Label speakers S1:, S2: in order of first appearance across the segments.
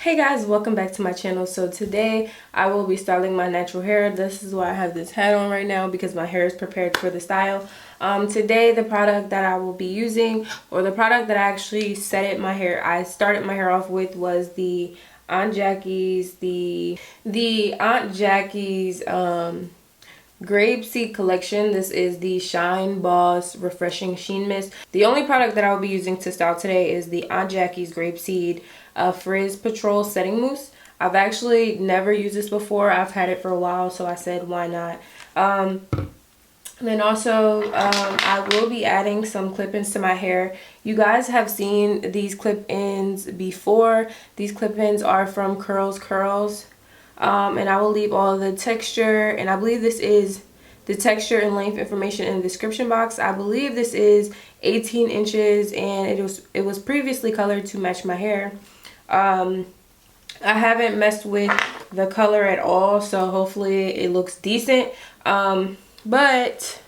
S1: Hey guys, welcome back to my channel. So today I will be styling my natural hair. This is why I have this hat on right now, because my hair is prepared for the style. Today the product that I will be using, or the product that I actually started my hair off with, was the Aunt Jackie's Grapeseed collection. This is the Shine Boss Refreshing Sheen Mist. The only product that I will be using to style today is the Aunt Jackie's Grapeseed Frizz Patrol Setting Mousse. I've actually never used this before. I've had it for a while, so I said why not. Then also I will be adding some clip-ins to my hair. You guys have seen these clip-ins before. These clip-ins are from CurlsCurls. And I will leave all the texture, and I believe this is the texture and length information in the description box. I believe this is 18 inches, and it was previously colored to match my hair. I haven't messed with the color at all, so hopefully it looks decent. But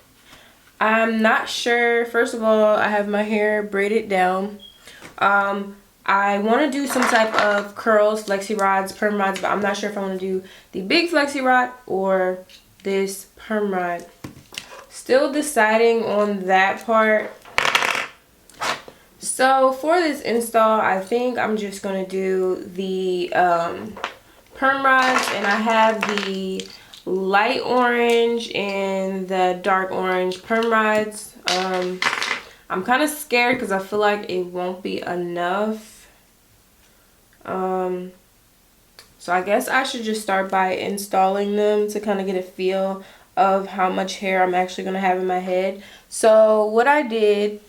S1: I'm not sure. First of all, I have my hair braided down. I want to do some type of curls, Flexirods, perm rods, but I'm not sure if I want to do the big Flexirod or this perm rod. Still deciding on that part. So for this install, I think I'm just going to do the perm rods, and I have the light orange and the dark orange perm rods. I'm kind of scared because I feel like it won't be enough. So I guess I should just start by installing them to kind of get a feel of how much hair I'm actually going to have in my head. So what I did,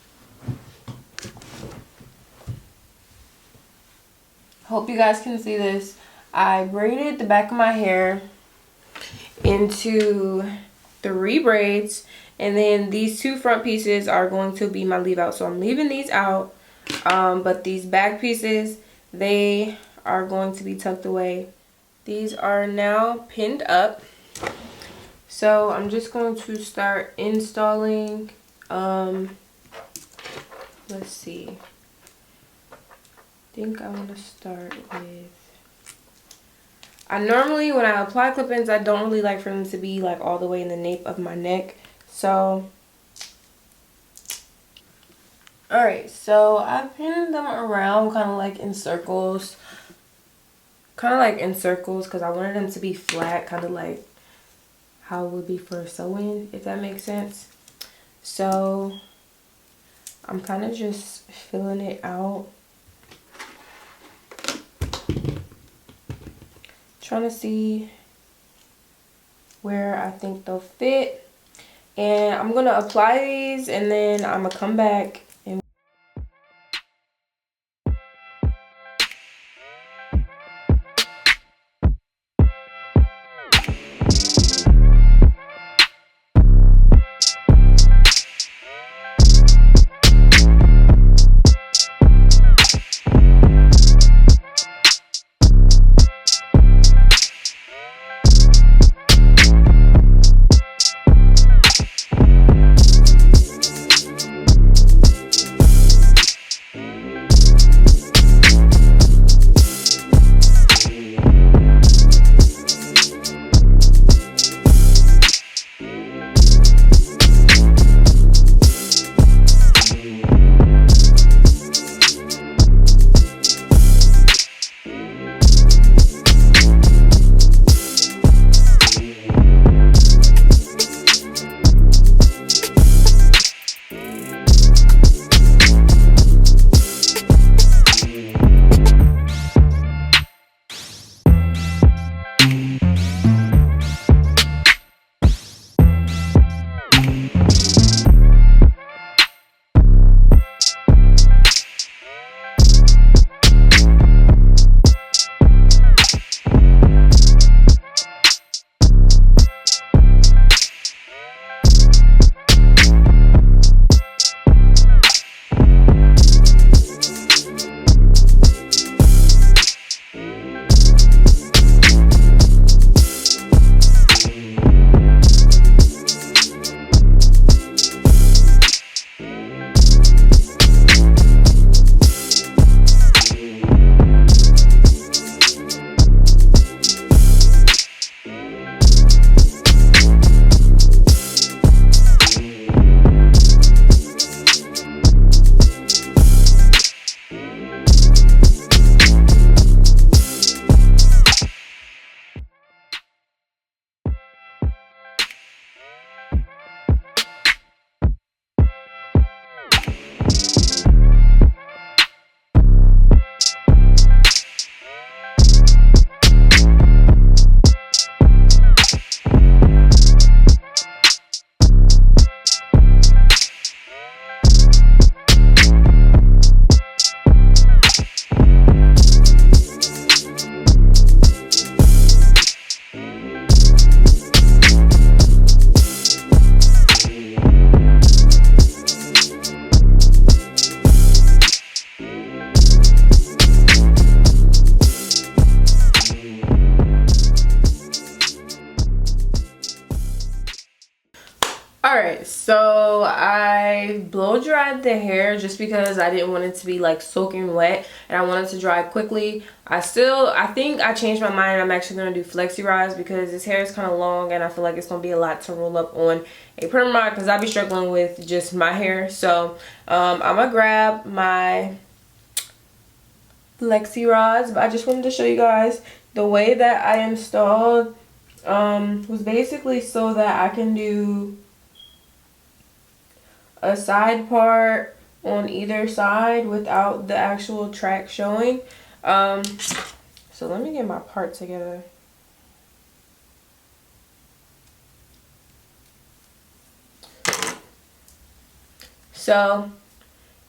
S1: hope you guys can see this, I braided the back of my hair into 3 braids, and then these 2 front pieces are going to be my leave out. So I'm leaving these out, but these back pieces, they are going to be tucked away. These are now pinned up. So I'm just going to start installing. Let's see. I think I want to start with, I normally, when I apply clip-ins, I don't really like for them to be like all the way in the nape of my neck. So alright, so I pinned them around kind of like in circles. Because I wanted them to be flat, kind of like how it would be for sewing, if that makes sense. So I'm kind of just filling it out, trying to see where I think they'll fit. And I'm going to apply these, and then I'm going to come back and So I blow dried the hair just because I didn't want it to be like soaking wet and I wanted to dry quickly. I think I changed my mind. I'm actually going to do Flexirods because this hair is kind of long and I feel like it's going to be a lot to roll up on a perm rod because I'll be struggling with just my hair. So I'm going to grab my Flexirods, but I just wanted to show you guys the way that I installed was basically so that I can do a side part on either side without the actual track showing. So let me get my part together. So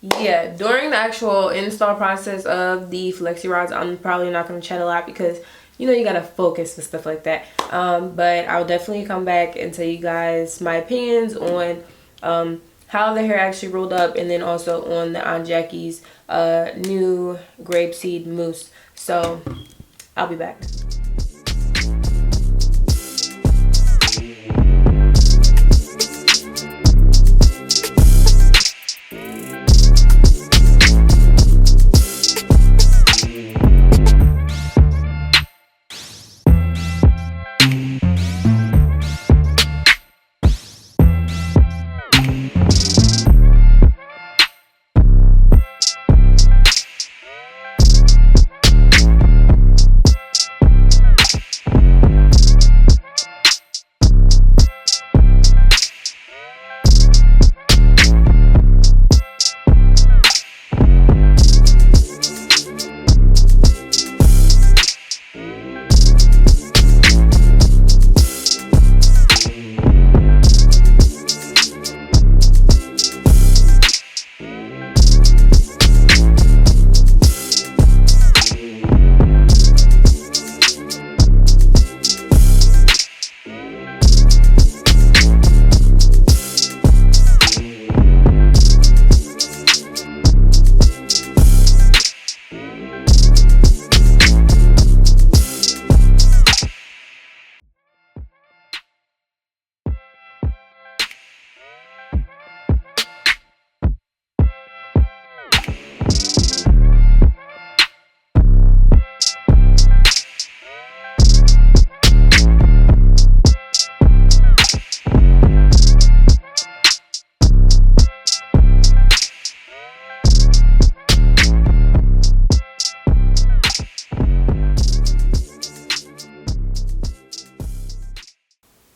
S1: yeah, during the actual install process of the Flexirods, I'm probably not going to chat a lot because you know you gotta focus and stuff like that. But I'll definitely come back and tell you guys my opinions on how the hair actually rolled up, and then also on the Aunt Jackie's new Grapeseed mousse. So I'll be back.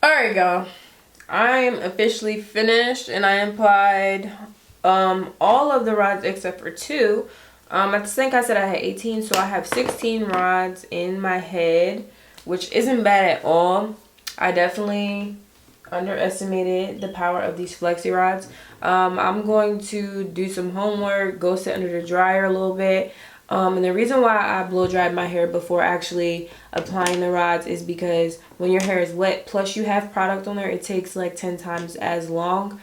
S1: Alright y'all, I am officially finished and I applied all of the rods except for 2. I think I said I had 18, so I have 16 rods in my head, which isn't bad at all. I definitely underestimated the power of these Flexirods. I'm going to do some homework, go sit under the dryer a little bit. And the reason why I blow dried my hair before actually applying the rods is because when your hair is wet, plus you have product on there, it takes like 10 times as long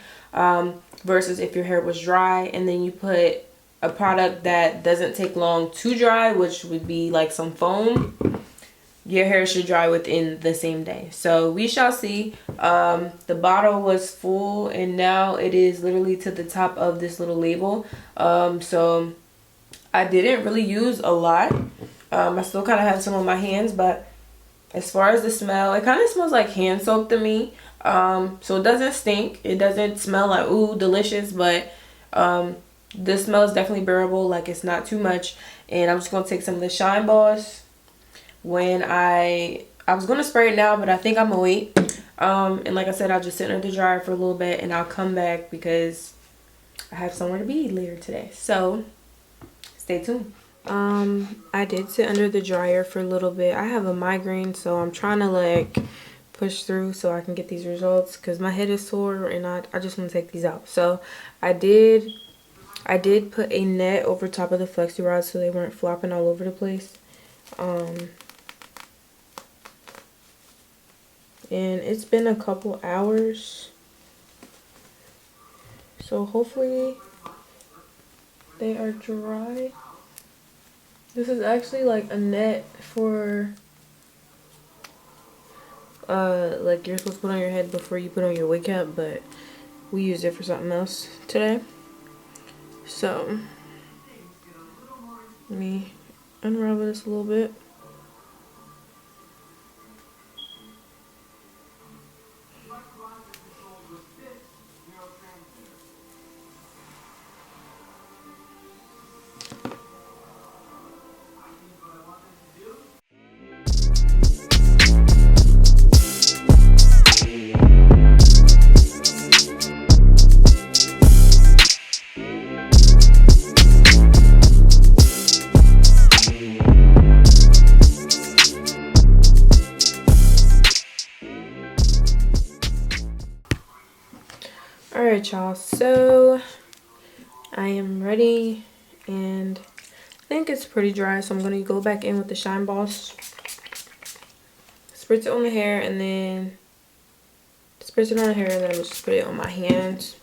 S1: versus if your hair was dry and then you put a product that doesn't take long to dry, which would be like some foam. Your hair should dry within the same day. So we shall see. The bottle was full and now it is literally to the top of this little label. So I didn't really use a lot. I still kind of have some on my hands, but as far as the smell, it kind of smells like hand soap to me. So it doesn't stink. It doesn't smell like, ooh, delicious, but the smell is definitely bearable. Like, it's not too much. And I'm just going to take some of the Shine Boss. When I was going to spray it now, but I think I'm going to wait. And like I said, I'll just sit under the dryer for a little bit and I'll come back because I have somewhere to be later today. So stay tuned. I did sit under the dryer for a little bit. I have a migraine, so I'm trying to like push through so I can get these results because my head is sore and I just want to take these out. So I did put a net over top of the Flexirod so they weren't flopping all over the place. And it's been a couple hours, so hopefully they are dry. This is actually like a net for like you're supposed to put on your head before you put on your wig cap, but we used it for something else today. So let me unravel this a little bit. Alright y'all, so I am ready and I think it's pretty dry, so I'm going to go back in with the Shine Boss. Spritz it on the hair and then spritz it on the hair and then I'm just put it on my hands.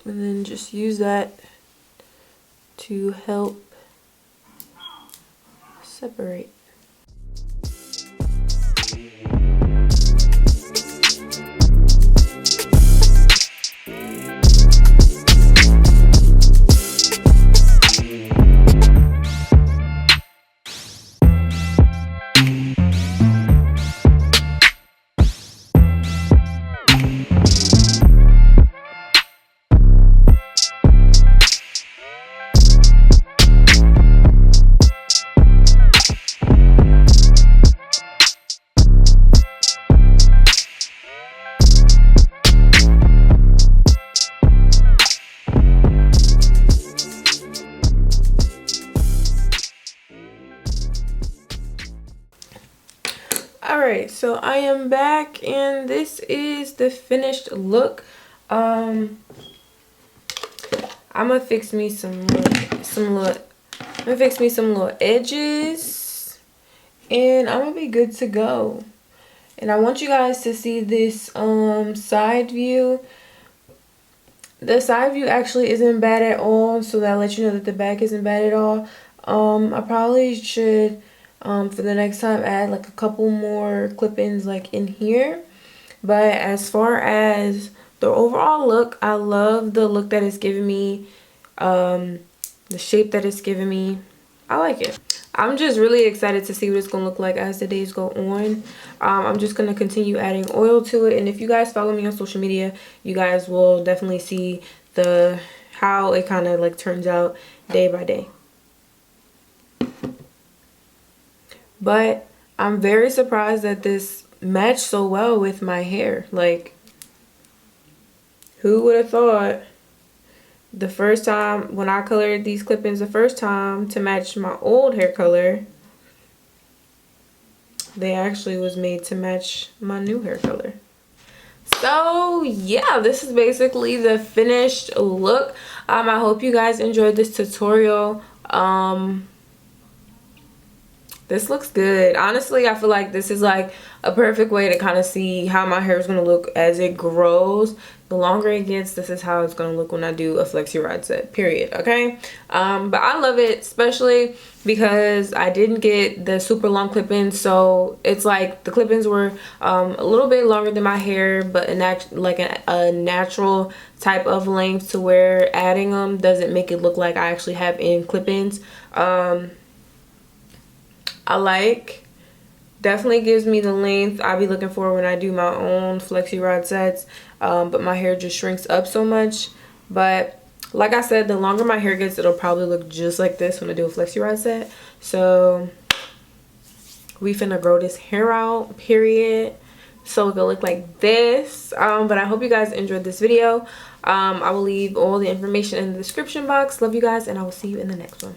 S1: And then just use that to help separate. Alright, so I am back and this is the finished look. I'm gonna fix me some little edges and I'm gonna be good to go. And I want you guys to see this side view. The side view actually isn't bad at all, so that lets you know that the back isn't bad at all. I probably should for the next time add like a couple more clip-ins like in here. But as far as the overall look, I love the look that it's giving me, the shape that it's giving me. I like it. I'm just really excited to see what it's gonna look like as the days go on. I'm just gonna continue adding oil to it, and if you guys follow me on social media, you guys will definitely see how it kind of like turns out day by day. But I'm very surprised that this matched so well with my hair. Like, who would have thought the first time when I colored these clip-ins the first time to match my old hair color, they actually was made to match my new hair color. So yeah, this is basically the finished look. I hope you guys enjoyed this tutorial. This looks good. Honestly, I feel like this is like a perfect way to kind of see how my hair is going to look as it grows. The longer it gets, this is how it's going to look when I do a Flexirod set, period. Okay? But I love it, especially because I didn't get the super long clip-ins. So it's like the clip-ins were a little bit longer than my hair, but a natural type of length to where adding them doesn't make it look like I actually have in clip-ins. I like, definitely gives me the length I'll be looking for when I do my own Flexirod sets, but my hair just shrinks up so much. But like I said, the longer my hair gets, it'll probably look just like this when I do a Flexirod set. So we finna grow this hair out, period, so it'll look like this. But I hope you guys enjoyed this video. I will leave all the information in the description box. Love you guys, and I will see you in the next one.